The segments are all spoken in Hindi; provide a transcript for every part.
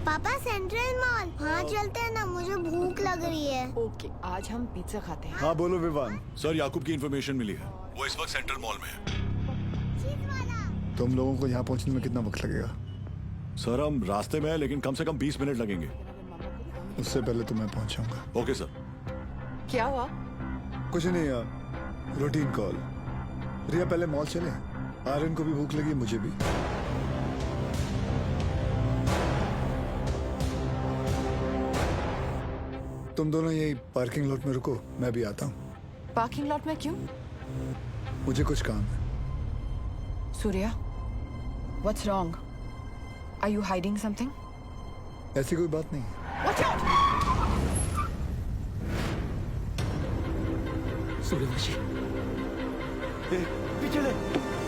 पापा सेंट्रल मॉल हाँ चलते हैं ना, मुझे भूख लग रही है। ओके, आज हम पिज्जा खाते हैं। हाँ बोलो विवान। सर याकूब की इंफॉर्मेशन मिली है, वो इस वक्त सेंट्रल मॉल में है। चीज वाला। तुम लोगों को यहाँ पहुँचने में कितना वक्त लगेगा? सर हम रास्ते में हैं, लेकिन कम से कम 20 मिनट लगेंगे। उससे पहले तो मैं पहुँच जाऊंगा। Okay sir. क्या हुआ? कुछ नहीं यार, रूटीन कॉल। रिया पहले मॉल चले, आर्यन को भी भूख लगी, मुझे भी। तुम दोनों यही पार्किंग लॉट में रुको, मैं भी आता हूँ। पार्किंग लॉट में क्यों? मुझे कुछ काम है। Surya, what's wrong? Are you hiding something? ऐसी कोई बात नहीं है। Watch out! सूर्यवंशी, पीछे ले,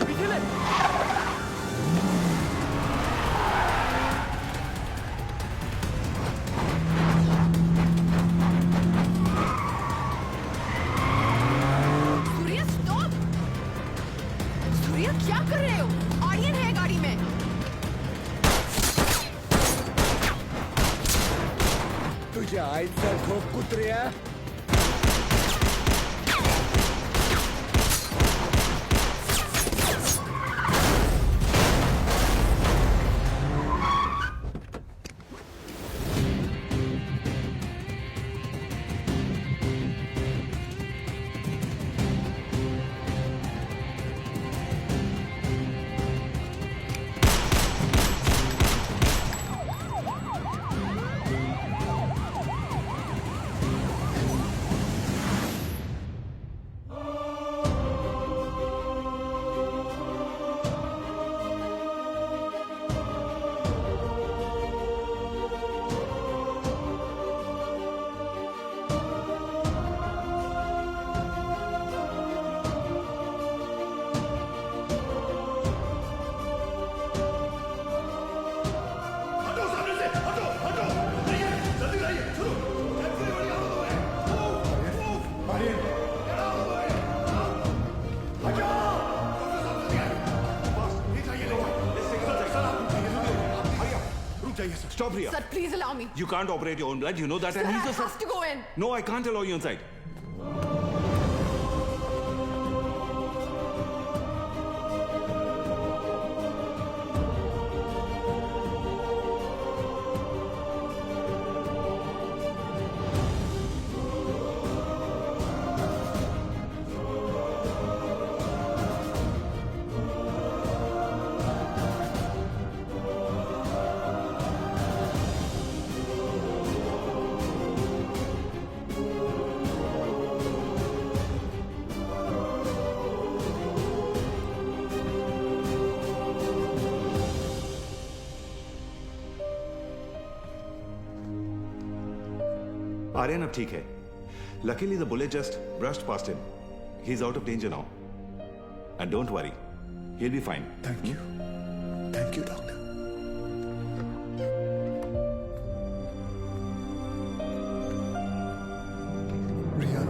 पीछे ले। सूर्या स्टॉप! सूर्या क्या कर रहे हो? आर्यन है गाड़ी में। तुझे आईचा झोप कुत्र्या। Stop here. Sir, please allow me. You can't operate your own blood. You know that. Sir, And he's I a have to go in. No, I can't allow you inside. Aryan अब ठीक है. Luckily the bullet just brushed past him. He's out of danger now. And don't worry, he'll be fine. Thank you, thank you doctor. Riya,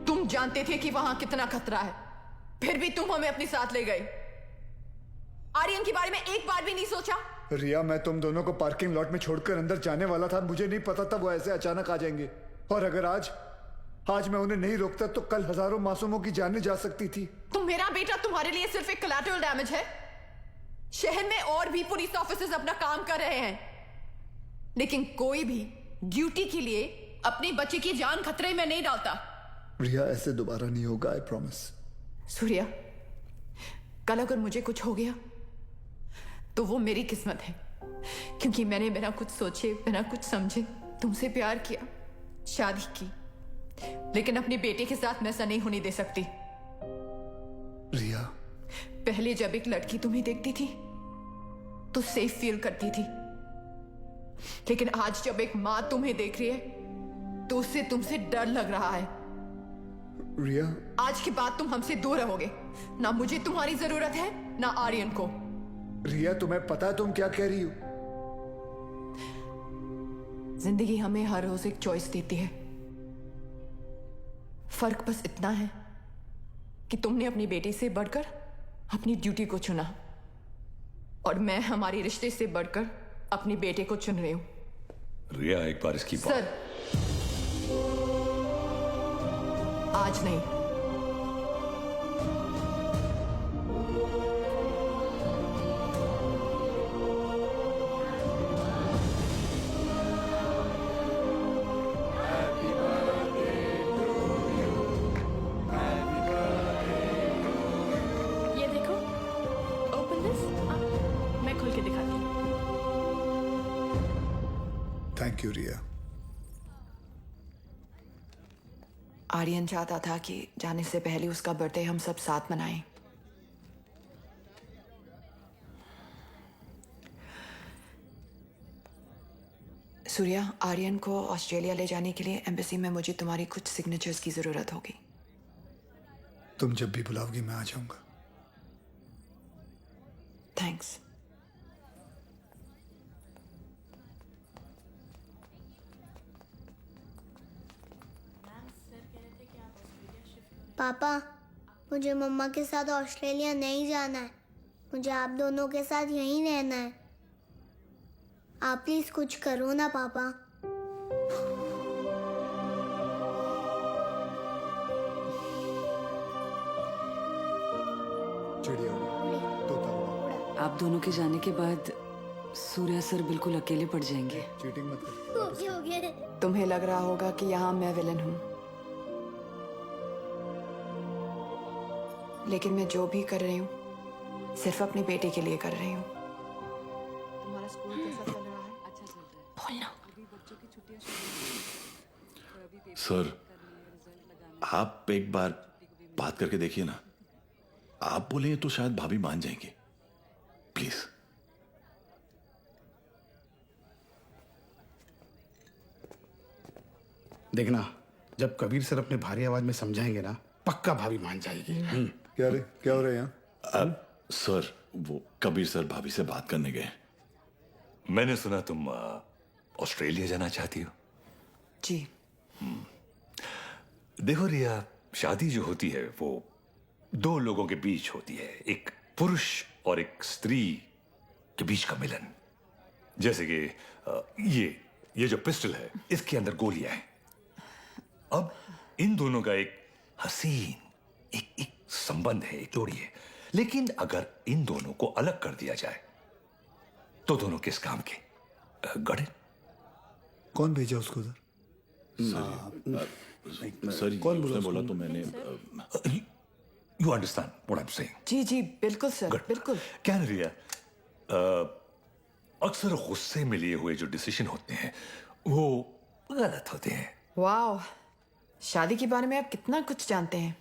तुम जानते थे कि वहां कितना खतरा है, फिर भी तुम हमें अपने साथ ले गए। आर्यन के बारे में एक बार भी नहीं सोचा? रिया मैं तुम दोनों को पार्किंग लॉट में छोड़कर अंदर जाने वाला था। मुझे नहीं पता था वो ऐसे अचानक आ जाएंगे। और अगर आज मैं उन्हें नहीं रोकता तो कल हजारों मासूमों की जानें जा सकती थी। तो मेरा बेटा तुम्हारे लिए सिर्फ एक कोलैटरल डैमेज है। शहर में और भी पुलिस ऑफिसर्स अपना काम कर रहे हैं, लेकिन कोई भी ड्यूटी के लिए अपने बच्चे की जान खतरे में नहीं डालता। रिया ऐसे दोबारा नहीं होगा, आई प्रॉमिस। सूर्या, कल अगर मुझे कुछ हो गया तो वो मेरी किस्मत है, क्योंकि मैंने बिना कुछ सोचे, बिना कुछ समझे तुमसे प्यार किया, शादी की, लेकिन अपने बेटे के साथ मैं ऐसा नहीं होने दे सकती। रिया, पहले जब एक लड़की तुम्हें देखती थी तो सेफ फील करती थी, लेकिन आज जब एक माँ तुम्हें देख रही है तो उससे तुमसे डर लग रहा है। रिया, आज के बाद तुम हमसे दूर रहोगे। ना मुझे तुम्हारी जरूरत है, ना आर्यन को। रिया तुम्हें पता है तुम क्या कह रही हो? जिंदगी हमें हर रोज एक चॉइस देती है। फर्क बस इतना है कि तुमने अपनी बेटी से बढ़कर अपनी ड्यूटी को चुना और मैं हमारे रिश्ते से बढ़कर अपने बेटे को चुन रही हूं। रिया, एक बार इसकी बात। सर, आज नहीं। ये देखो, ओपन दिस। मैं खोल के दिखाती हूँ। थैंक यू रिया। आर्यन चाहता था कि जाने से पहले उसका बर्थडे हम सब साथ मनाएं। सूर्या, आर्यन को ऑस्ट्रेलिया ले जाने के लिए एम्बेसी में मुझे तुम्हारी कुछ सिग्नेचर्स की जरूरत होगी। तुम जब भी बुलाओगी मैं आ जाऊंगा। थैंक्स। पापा, मुझे मम्मा के साथ ऑस्ट्रेलिया नहीं जाना है। मुझे आप दोनों के साथ यहीं रहना है। आप प्लीज कुछ करो ना पापा। चिड़िया उड़ी, तोता उड़ा। आप दोनों के जाने के बाद सूर्या सर बिल्कुल अकेले पड़ जाएंगे। चीटिंग मत कर। हो गया। तुम्हें लग रहा होगा कि यहाँ मैं विलन हूँ, लेकिन मैं जो भी कर रही हूँ सिर्फ अपने बेटे के लिए कर रही हूँ। तुम्हारा स्कूल कैसा चल रहा है? अच्छा चल रहा है। बोलना। सर, आप एक बार बात करके देखिए ना। आप बोलेंगे तो शायद भाभी मान जाएंगे। प्लीज। देखना, जब कबीर सर अपने भारी आवाज में समझाएंगे ना, पक्का भाभी मान जाएगी। क्या रे, क्या हो रहा है यहाँ? सर, वो कबीर सर भाभी से बात करने गए। मैंने सुना तुम ऑस्ट्रेलिया जाना चाहती हो। जी। देखो रिया, शादी जो होती है वो दो लोगों के बीच होती है, एक पुरुष और एक स्त्री के बीच का मिलन। जैसे कि ये जो पिस्टल है, इसके अंदर गोलियां हैं। अब इन दोनों का एक हसीन एक संबंध है, एक जोड़ी है। लेकिन अगर इन दोनों को अलग कर दिया जाए तो दोनों किस काम के? गड़े। कौन भेजा उसको उधर? सर, कौन बोला तो मैंने। You understand what I am saying? जी जी बिल्कुल सर, बिल्कुल। क्या न रिया, अक्सर गुस्से में लिए हुए जो डिसीजन होते हैं वो गलत होते हैं। वाओ, शादी के बारे में आप कितना कुछ जानते हैं।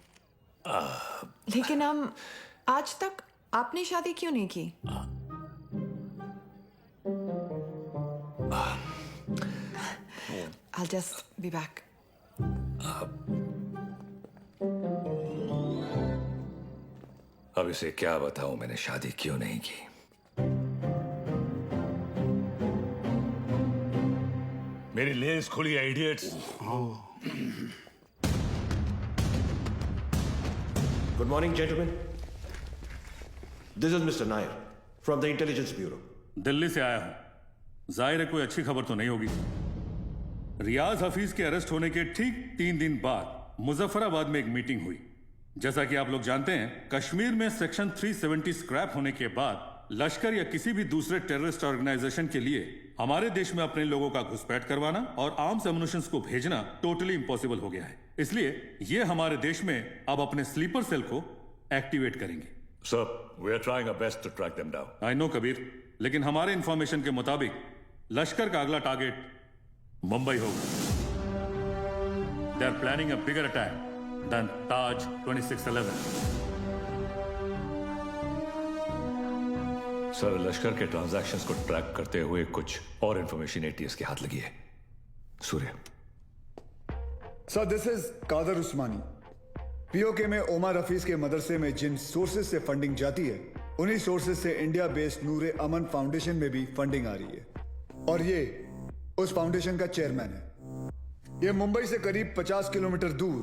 लेकिन हम आज तक आपने शादी क्यों नहीं की? I'll just be back. अब इसे क्या बताऊं मैंने शादी क्यों नहीं की। मेरी लेस खुली है, idiots. Good morning, gentlemen. This is Mr. Nair from the Intelligence Bureau. Delhi से आया हूं। जाहिर है कोई अच्छी खबर तो नहीं होगी। रियाज हफीज के अरेस्ट होने के ठीक 3 दिन बाद मुजफ्फराबाद में एक मीटिंग हुई। जैसा कि आप लोग जानते हैं, कश्मीर में सेक्शन 370 स्क्रैप होने के बाद लश्कर या किसी भी दूसरे टेररिस्ट ऑर्गेनाइजेशन के लिए हमारे देश में अपने लोगों का घुसपैठ करवाना और आर्म्स एमुनिशंस को भेजना टोटली इम्पॉसिबल हो गया है। इसलिए ये हमारे देश में अब अपने स्लीपर सेल को एक्टिवेट करेंगे। Sir, we are trying our best to track them down. I know Kabir, लेकिन हमारे इंफॉर्मेशन के मुताबिक लश्कर का अगला टारगेट मुंबई होगा। They are planning a bigger attack than Taj 2611। Sir, Lashkar के ट्रांजैक्शंस को ट्रैक करते हुए कुछ और इंफॉर्मेशन एटीएस के हाथ लगी है। Surya. Sir, this is Kadar Usmani. PoK में ओमर हफीज के मदरसे में जिन सोर्सेज से फंडिंग जाती है, उन्हीं सोर्सेज से इंडिया बेस्ड नूरे अमन फाउंडेशन में भी फंडिंग आ रही है और ये उस फाउंडेशन का चेयरमैन है। ये मुंबई से करीब 50 किलोमीटर दूर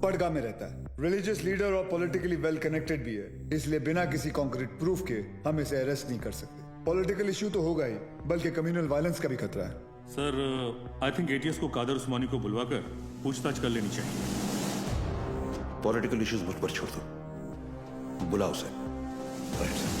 पड़गा में रहता है, रिलीजियस लीडर और पॉलिटिकली वेल कनेक्टेड भी है, इसलिए बिना किसी कॉन्क्रीट प्रूफ के हम इसे अरेस्ट नहीं कर सकते। पॉलिटिकल इश्यू तो होगा ही, बल्कि कम्युनल वायलेंस का भी खतरा है। सर आई थिंक एटीएस को कादर उस्मानी को बुलवाकर पूछताछ कर लेनी चाहिए। पॉलिटिकल इश्यूज मुझ पर छोड़ दो, बुलाओ सर। Right sir.